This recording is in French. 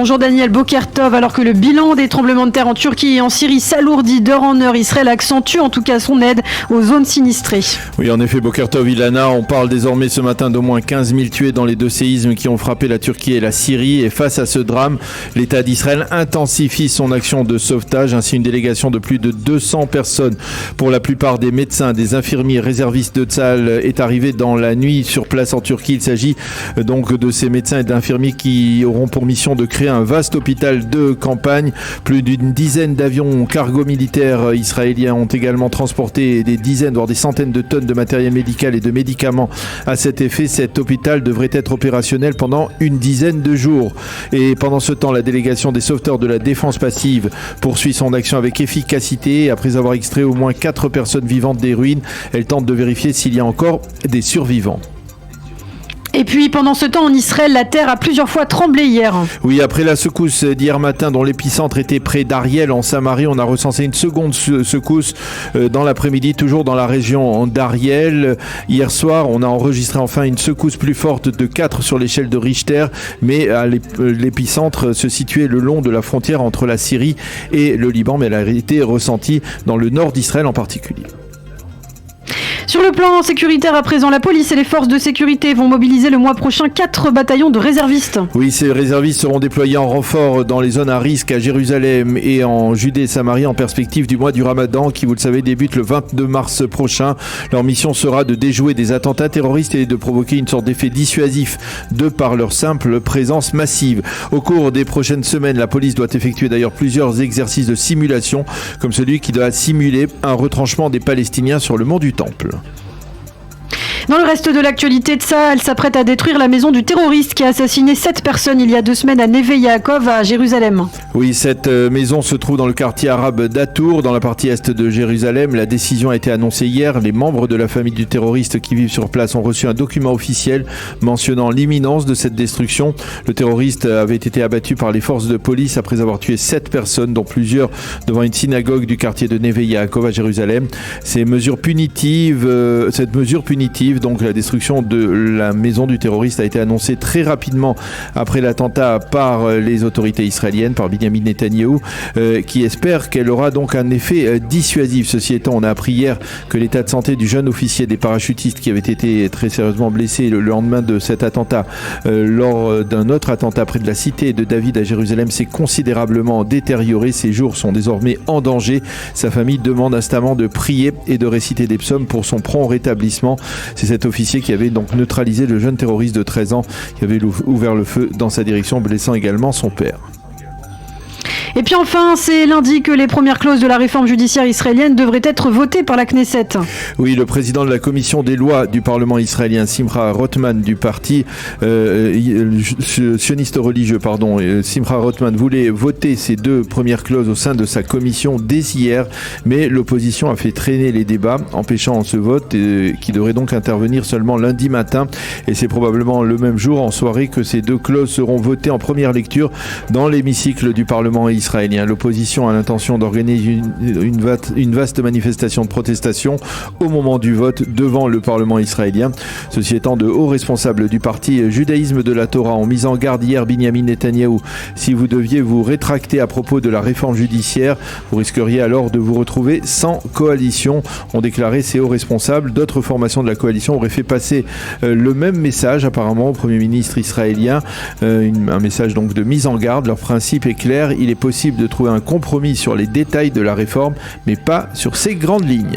Bonjour Daniel, Boker Tov. Alors que le bilan des tremblements de terre en Turquie et en Syrie s'alourdit d'heure en heure, Israël accentue en tout cas son aide aux zones sinistrées. Oui, en effet, Boker Tov, Ilana, on parle désormais ce matin d'au moins 15 000 tués dans les deux séismes qui ont frappé la Turquie et la Syrie. Et face à ce drame, l'État d'Israël intensifie son action de sauvetage. Ainsi, une délégation de plus de 200 personnes, pour la plupart des médecins, des infirmiers, réservistes de Tsahal, est arrivée dans la nuit sur place en Turquie. Il s'agit donc de ces médecins et d'infirmiers qui auront pour mission de créer un vaste hôpital de campagne. Plus d'une dizaine d'avions cargo militaires israéliens ont également transporté des dizaines, voire des centaines de tonnes de matériel médical et de médicaments à cet effet. Cet hôpital devrait être opérationnel pendant une dizaine de jours. Et pendant ce temps, la délégation des sauveteurs de la défense passive poursuit son action avec efficacité. Après avoir extrait au moins 4 personnes vivantes des ruines, elle tente de vérifier s'il y a encore des survivants. Et puis pendant ce temps en Israël, la terre a plusieurs fois tremblé hier. Oui, après la secousse d'hier matin dont l'épicentre était près d'Ariel en Samarie, on a recensé une seconde secousse dans l'après-midi, toujours dans la région d'Ariel. Hier soir, on a enregistré enfin une secousse plus forte de 4 sur l'échelle de Richter, mais l'épicentre se situait le long de la frontière entre la Syrie et le Liban, mais elle a été ressentie dans le nord d'Israël en particulier. Sur le plan sécuritaire à présent, la police et les forces de sécurité vont mobiliser le mois prochain 4 bataillons de réservistes. Oui, ces réservistes seront déployés en renfort dans les zones à risque à Jérusalem et en Judée et Samarie en perspective du mois du Ramadan qui, vous le savez, débute le 22 mars prochain. Leur mission sera de déjouer des attentats terroristes et de provoquer une sorte d'effet dissuasif de par leur simple présence massive. Au cours des prochaines semaines, la police doit effectuer d'ailleurs plusieurs exercices de simulation, comme celui qui doit simuler un retranchement des Palestiniens sur le mont du Temple. Dans le reste de l'actualité, Tsahal s'apprête à détruire la maison du terroriste qui a assassiné 7 personnes il y a 2 semaines à Neve Yaakov à Jérusalem. Oui, cette maison se trouve dans le quartier arabe d'Atour, dans la partie est de Jérusalem. La décision a été annoncée hier. Les membres de la famille du terroriste qui vivent sur place ont reçu un document officiel mentionnant l'imminence de cette destruction. Le terroriste avait été abattu par les forces de police après avoir tué 7 personnes, dont plusieurs devant une synagogue du quartier de Neve Yaakov à Jérusalem. Cette mesure punitive, donc la destruction de la maison du terroriste, a été annoncée très rapidement après l'attentat par les autorités israéliennes, par Benjamin Netanyahou, qui espère qu'elle aura donc un effet dissuasif. Ceci étant, on a appris hier que l'état de santé du jeune officier des parachutistes qui avait été très sérieusement blessé le lendemain de cet attentat, lors d'un autre attentat près de la cité de David à Jérusalem, s'est considérablement détérioré. Ses jours sont désormais en danger. Sa famille demande instamment de prier et de réciter des psaumes pour son prompt rétablissement. C'est cet officier qui avait donc neutralisé le jeune terroriste de 13 ans qui avait ouvert le feu dans sa direction, blessant également son père. Et puis enfin, c'est lundi que les premières clauses de la réforme judiciaire israélienne devraient être votées par la Knesset. Oui, le président de la commission des lois du Parlement israélien, Simcha Rothman, du parti sioniste religieux, Simcha Rothman voulait voter ces 2 premières clauses au sein de sa commission dès hier, mais l'opposition a fait traîner les débats, empêchant ce vote qui devrait donc intervenir seulement lundi matin. Et c'est probablement le même jour, en soirée, que ces 2 clauses seront votées en première lecture dans l'hémicycle du Parlement israélien. L'opposition a l'intention d'organiser une vaste manifestation de protestation au moment du vote devant le Parlement israélien. Ceci étant, de hauts responsables du parti Judaïsme de la Torah ont mis en garde hier Benjamin Netanyahou. Si vous deviez vous rétracter à propos de la réforme judiciaire, vous risqueriez alors de vous retrouver sans coalition, ont déclaré ces hauts responsables. D'autres formations de la coalition auraient fait passer le même message apparemment au Premier ministre israélien, un message donc de mise en garde. Leur principe est clair, il est possible de trouver un compromis sur les détails de la réforme, mais pas sur ses grandes lignes.